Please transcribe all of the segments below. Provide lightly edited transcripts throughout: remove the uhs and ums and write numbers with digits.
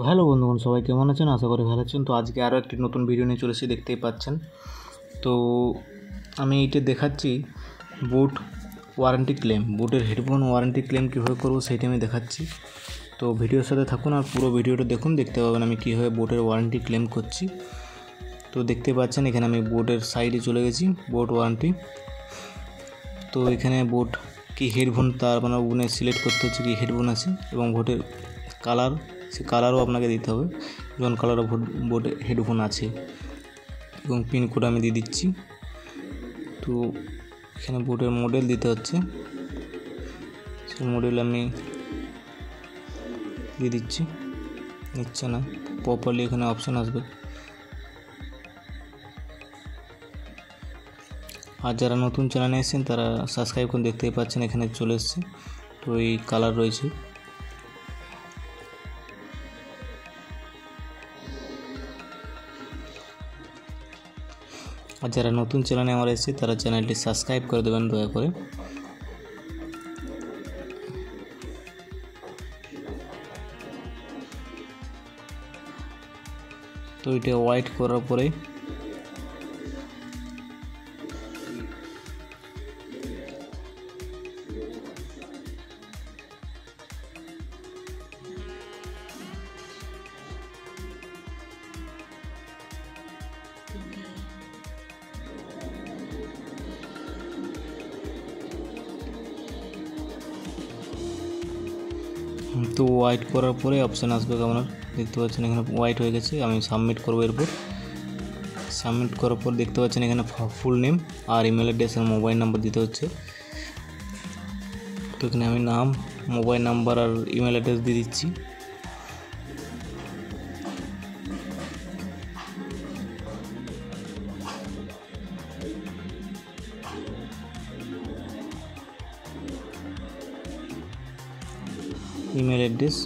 Hello বন্ধুগণ, সবাই কেমন আছেন? আশা করি ভালো আছেন। তো আজকে আরও একটি নতুন ভিডিও নিয়ে চলে এসে দেখতেই পাচ্ছেন। তো আমি এইটা দেখাচ্ছি বুট ওয়ারেন্টি ক্লেম, বুটের হেডফোন ওয়ারেন্টি ক্লেম কীভাবে করবো সেইটা আমি দেখাচ্ছি। তো ভিডিওর সাথে থাকুন আর পুরো ভিডিওটা দেখুন, দেখতে পাবেন আমি কীভাবে বুটের ওয়ারেন্টি ক্লেম করছি। তো দেখতে পাচ্ছেন এখানে আমি বোটের সাইডে চলে গেছি, বোট ওয়ারেন্টি। তো এখানে বোট কি হেডফোন তার মানে ওখানে সিলেক্ট করতে হচ্ছে কি হেডফোন আছে, এবং বোটের কালার, সে কালারও আপনাকে দিতে হবে যেমন কালারও বোটে হেডফোন আছে, এবং পিনকোড আমি দিয়ে দিচ্ছি। তো এখানে বোটের মডেল দিতে হচ্ছে, সেই মডেল আমি দিয়ে দিচ্ছি। নিচ্ছে না প্রপারলি, এখানে অপশান আসবে। আর যারা নতুন চ্যানেলে এসেছেন তারা সাবস্ক্রাইব করে দেখতেই পাচ্ছেন এখানে চলে এসছে। তো এই কালার রয়েছে। আর যারা নতুন চ্যানেলে আমার এসেছে তারা চ্যানেলটি সাবস্ক্রাইব করে দেবেন দয়া করে। তো এটা হোয়াইট করার পরে তো হোয়াইট করার পরে অপশান আসবে, আপনার দেখতে পাচ্ছেন এখানে হোয়াইট হয়ে গেছে। আমি সাবমিট করবো। এরপর সাবমিট করার পর দেখতে পাচ্ছেন এখানে ফুল নেম আর ইমেল অ্যাড্রেস আর মোবাইল নাম্বার দিতে হচ্ছে। তো এখানে আমি নাম, মোবাইল নাম্বার আর ইমেল অ্যাড্রেস দিয়ে দিচ্ছি। ইমেল অ্যাড্রেস,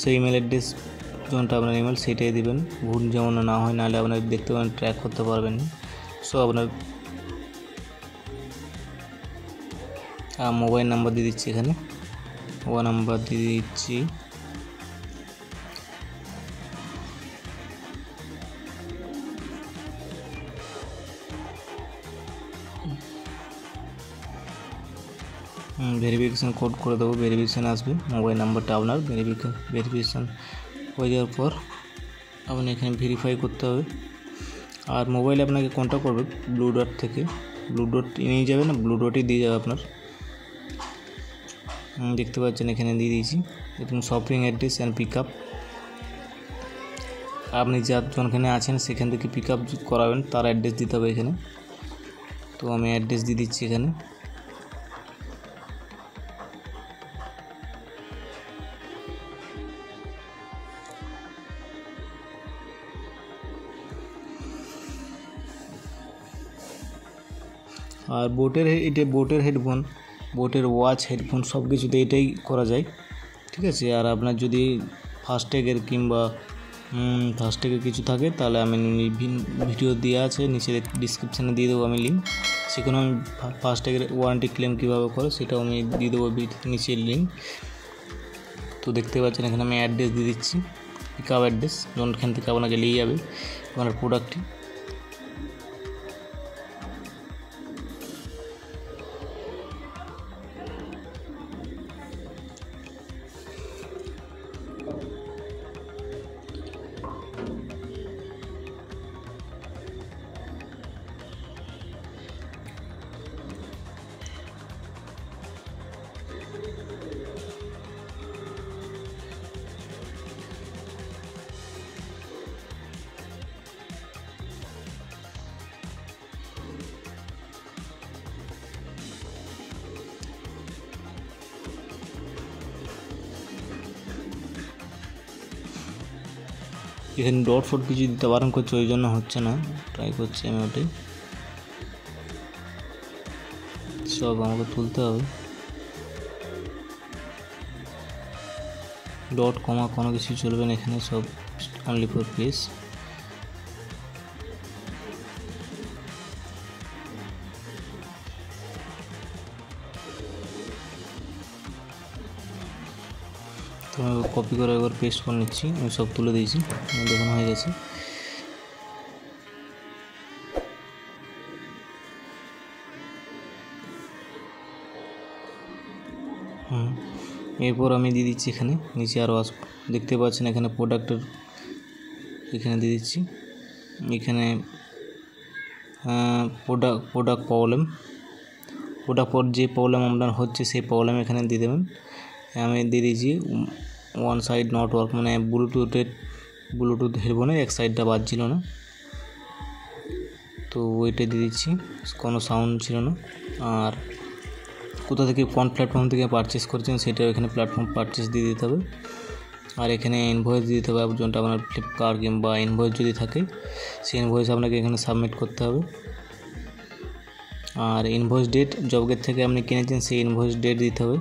সেই ইমেল অ্যাড্রেস যেমনটা আপনার ইমেল সেটাই দেবেন, ভুল যেমন না হয়, নাহলে আপনার দেখতে পাবেন ট্র্যাক করতে পারবেন না। সো আপনার মোবাইল নাম্বার দিয়ে দিচ্ছি, এখানে মোবাইল নাম্বার দিয়ে দিচ্ছি। ভেরিফিকেশান কোড করে দেবো, ভেরিফিকেশান আসবে। মোবাইল নাম্বারটা আপনার ভেরিফিকেশান হয়ে যাওয়ার পর আপনি এখানে ভেরিফাই করতে হবে। আর মোবাইলে আপনাকে কন্ট্যাক্ট করবে ব্লু ডট থেকে, ব্লু ডট নিয়ে যাবে না, ব্লু ডটই দিয়ে যাবে আপনার। দেখতে পাচ্ছেন এখানে দিয়ে দিয়েছি এবং shopping address and pick up. আপনি যেখানে আছেন সেখান থেকে পিক আপ করাবেন তার অ্যাড্রেস দিতে হবে এখানে। তো আমি অ্যাড্রেস দিয়ে দিচ্ছি এখানে। আর বোটের হেডফোন, বোটের ওয়াচ, হেডফোন সব কিছুতে এটাই করা যায়, ঠিক আছে। আর আপনার যদি ফাস্ট্যাগের কিংবা ফাস্ট্যাগের কিছু থাকে তাহলে আমি ভিডিও দেওয়া আছে নিচে ডিসক্রিপশানে দিয়ে দেবো আমি লিঙ্ক, সেখানে আমি ফাস্ট্যাগের ওয়ারেন্টি ক্লেম কীভাবে করে সেটাও আমি দিয়ে দেবো নিচের লিঙ্ক। তো দেখতে পাচ্ছেন এখানে আমি অ্যাড্রেস দিয়ে দিচ্ছি, পিক আপ অ্যাড্রেস, যখন থেকে আপনাকে নিয়ে যাবে আপনার প্রোডাক্টটি। এখানে ডট ফট কিছু দিতে বারণ করছে, ওই জন্য হচ্ছে না, ট্রাই করছি আমি ওটাই। সব আমাকে তুলতে হবে, ডট কমা কোনো কিছু চলবে না এখানে, সব অনলি ফর পেজ। তো কপি করে একবার পেস্ট করে নিচ্ছি। আমি সব তুলে দিয়েছি, দেখুন হয়ে গেছে। এরপর আমি দিয়ে দিচ্ছি এখানে নিচে আরও দেখতে পাচ্ছেন এখানে প্রোডাক্টের এখানে দিয়ে দিচ্ছি। এখানে প্রোডাক্ট পর যে প্রবলেম আপনার হচ্ছে সেই প্রবলেম এখানে দিয়ে দেবেন। আমি দিয়ে দিয়েছি ওয়ান সাইড নট ওয়ার্ক, মানে ব্লুটুথ হেডফোনের এক সাইডটা বাজছিল না, তো ওইটা দিয়ে দিচ্ছি। কোনো সাউন্ড ছিল না। আর কোথা থেকে কোন প্ল্যাটফর্ম থেকে পারচেস করছেন সেটা এখানে প্ল্যাটফর্ম পারচেস দিয়ে দিতে হবে। আর এখানে ইনভয়েস দিয়ে দিতে হবে, যেটা আপনার ফ্লিপকার্ট কিংবা ইনভয়েস যদি থাকে সেই ইনভয়েস আপনাকে এখানে সাবমিট করতে হবে। আর ইনভয়েস ডেট জবগেট থেকে আপনি কিনেছেন সেই ইনভয়েস ডেট দিতে হবে।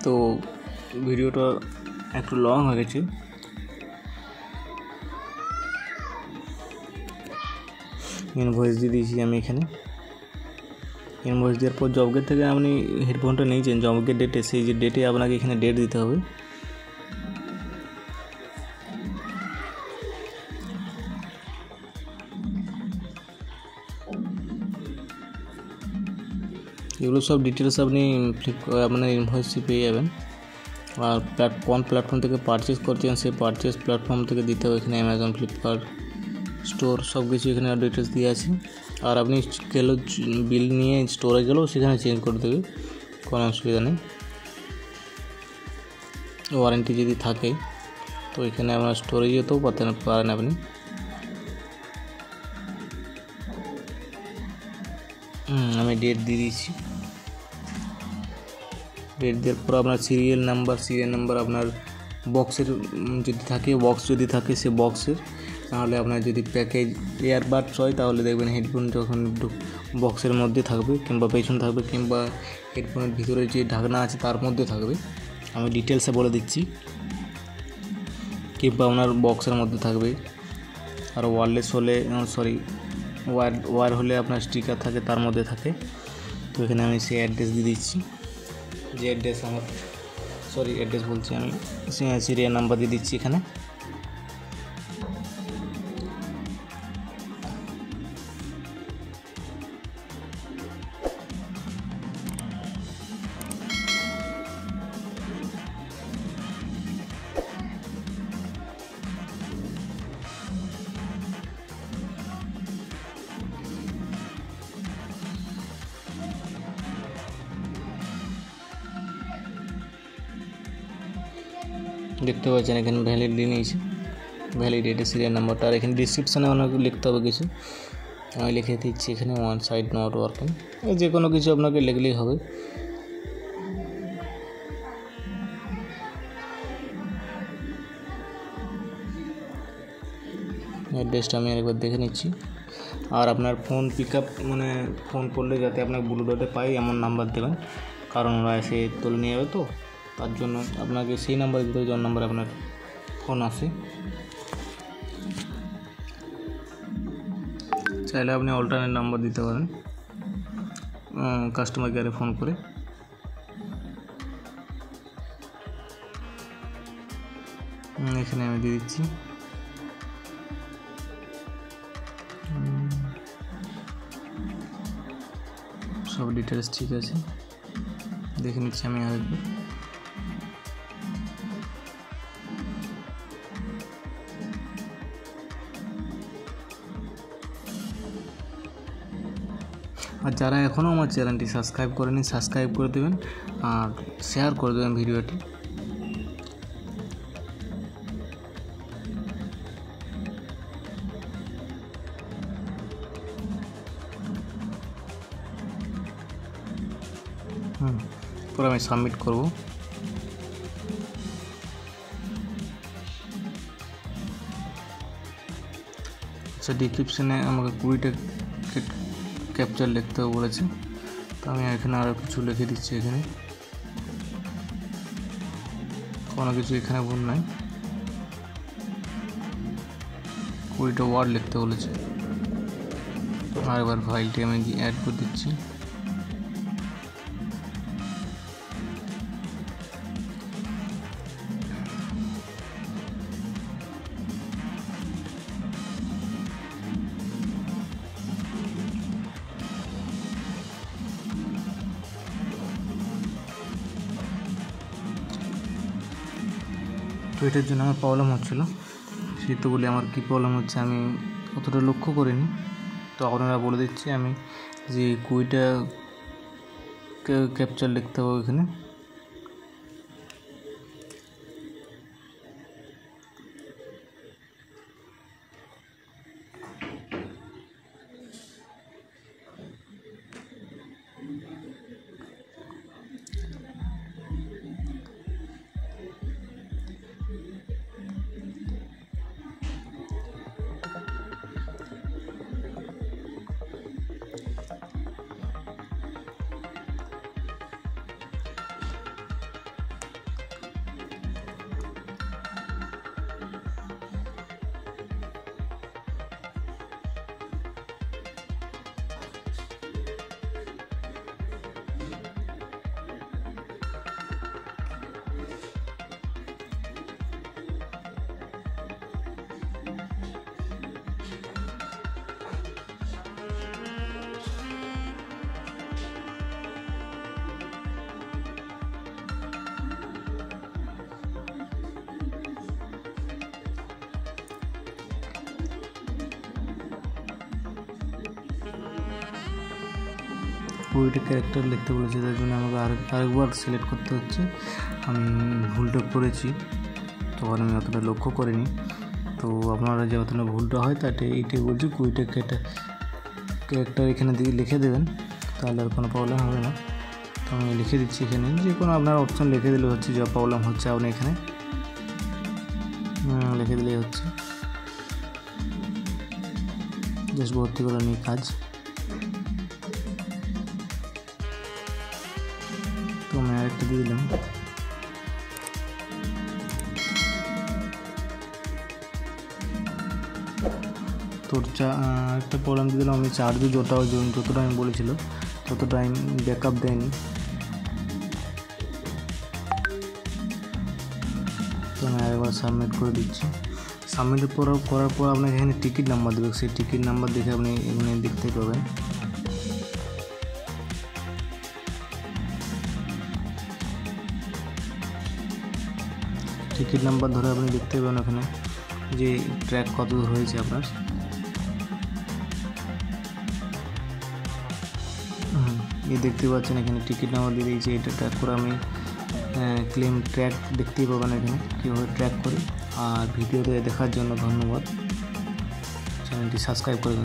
তো ভিডিওটা একটু লং হয়ে গেছে, ইনভয়েস দিয়ে দিয়েছি আমি এখানে। ইনভয়েস দেওয়ার পর জবগেট থেকে আপনি হেডফোনটা নিয়েছেন জবগেট ডেটে, সেই যে ডেটে আপনাকে এখানে ডেট দিতে হবে। এগুলো সব ডিটেলস আপনি আপনার ইনভয়েসে পেয়ে যাবেন। আর কোন প্ল্যাটফর্ম থেকে পারচেস করছেন সেই পারচেস প্ল্যাটফর্ম থেকে দিতে হবে এখানে অ্যামাজন, ফ্লিপকার্ট স্টোর সব কিছু এখানে ডিটেলস দিয়ে আছে। আর আপনি বিল নিয়ে স্টোরে গেলেও সেখানে চেঞ্জ করে দেবে, কোনো অসুবিধা নেই। ওয়ারেন্টি যদি থাকে তো এখানে আপনার স্টোরে যেতেও পারেন আপনি। আমি ডেট দিয়ে দিয়েছি। ডেট দেওয়ার পর আপনার সিরিয়াল নাম্বার আপনার বক্সের যদি থাকে সে বক্সের, নাহলে আপনার যদি প্যাকেজ এয়ারবাডস হয় তাহলে দেখবেন হেডফোন যখন বক্সের মধ্যে থাকবে কিংবা পেছনে থাকবে কিংবা হেডফোনের ভিতরে যে ঢাকনা আছে তার মধ্যে থাকবে, আমি ডিটেলসে বলে দিচ্ছি। কিংবা আপনার বক্সের মধ্যে থাকবে। আর ওয়্যারলেস হলে ওয়্যার হলে আপনার স্টিকার থাকে তার মধ্যে থাকে। তো এখানে আমি সেই অ্যাড্রেস দিয়ে দিচ্ছি, যে অ্যাড্রেস অ্যাড্রেস বলছি আমি, সিরিয়াল নাম্বার দিয়ে দিচ্ছি এখানে। দেখতে পাচ্ছেন এখানে ভ্যালিডিটি নিয়েছে, ভ্যালিডিটি সিরিয়াল নাম্বারটা। আর এখানে ডিসক্রিপশানে আপনাকে লিখতে হবে কিছু, আমি লিখে দিচ্ছি এখানে ওয়ান সাইড নট ওয়ার্কিং, যে কোনো কিছু আপনাকে লিখলেই হবে। অ্যাড্রেসটা আমি আরেকবার দেখে নিচ্ছি। আর আপনার ফোন মানে ফোন করলে যাতে আপনার ব্লুটুথে পাই এমন নাম্বার দেবেন, কারণ ওরা এসে তুলে নিয়ে যাবে, তো তার জন্য আপনাকে সেই নাম্বার দিতে হবে, যে নাম্বারে আপনার ফোন আসে। চাইলে আপনি অল্টারনেট নাম্বার দিতে পারেন কাস্টমার কেয়ারে ফোন করে। এখানে আমি দিয়ে দিচ্ছি। সব ডিটেলস ঠিক আছে, দেখে নিচ্ছি আমি আরেকবার। আর যারা এখনও আমার চ্যানেলটি সাবস্ক্রাইব করেনি সাবস্ক্রাইব করে দেবেন আর শেয়ার করে দেবেন ভিডিওটি। পরে আমি সাবমিট করব। আচ্ছা, ডিসক্রিপশানে আমাকে 20টা ক্যাপচার লিখতে বলেছে, তো আমি এখানে আরও কিছু লিখে দিচ্ছি। এখানে কোনো কিছু এখানে ভুল নাই, 20টা ওয়ার্ড লিখতে বলেছে। আরেকবার ফাইলটি আমি অ্যাড করে দিচ্ছি। তো এটার জন্য আমার প্রবলেম হচ্ছিলো, সেহেতু বলি আমার কী প্রবলেম হচ্ছে আমি অতটা লক্ষ্য করিনি। তো আপনারা বলে দিচ্ছি আমি যে 20টা ক্যাপচার লিখতে হবে এখানে। কুড়িটা ক্যারেক্টার লিখতে বলেছে, তার জন্য আমাকে আরেকবার সিলেক্ট করতে হচ্ছে। আমি ভুলটা করেছি, তখন আমি অতটা লক্ষ্য করিনি। তো আপনারা যে অতটা ভুলটা হয় তাতে এইটাই বলছি 20টা ক্যারেক্টার এখানে দিয়ে লিখে দেবেন, তাহলে আর কোনো প্রবলেম হবে না। তো আমি লিখে দিচ্ছি এখানে, যে কোনো আপনার অপশান লিখে দিলে হচ্ছে, যা প্রবলেম হচ্ছে আপনি এখানে লিখে দিলেই হচ্ছে। জাস্ট ভর্তি করে নিই কাজ। তো আমি আরেকটা দিয়ে দিলাম। তোর একটা প্রবলেম দিয়ে দিলাম আমি, চার্জ যতটা আমি বলেছিল ততটা আমি ব্যাকআপ দেয়নি। তো আমি আরেকবার সাবমিট করে দিচ্ছি। সাবমিট করার পর আপনাকে এখানে টিকিট নাম্বার দেবে, সেই টিকিট নাম্বার দেখে আপনি এখানে দেখতে পাবেন। টিকিট নাম্বার ধরে আপনি দেখতে পাবেন ওখানে যে ট্র্যাক কত দূর হয়েছে আপনার। এই দেখতে পাচ্ছেন এখানে টিকিট নাম্বার দিয়ে দিয়েছি, এটা ট্র্যাক করে আমি ক্লেম ট্র্যাক দেখতেই পাবেন এখানে কীভাবে ট্র্যাক করি। আর ভিডিওতে দেখার জন্য ধন্যবাদ, চ্যানেলটি সাবস্ক্রাইব করে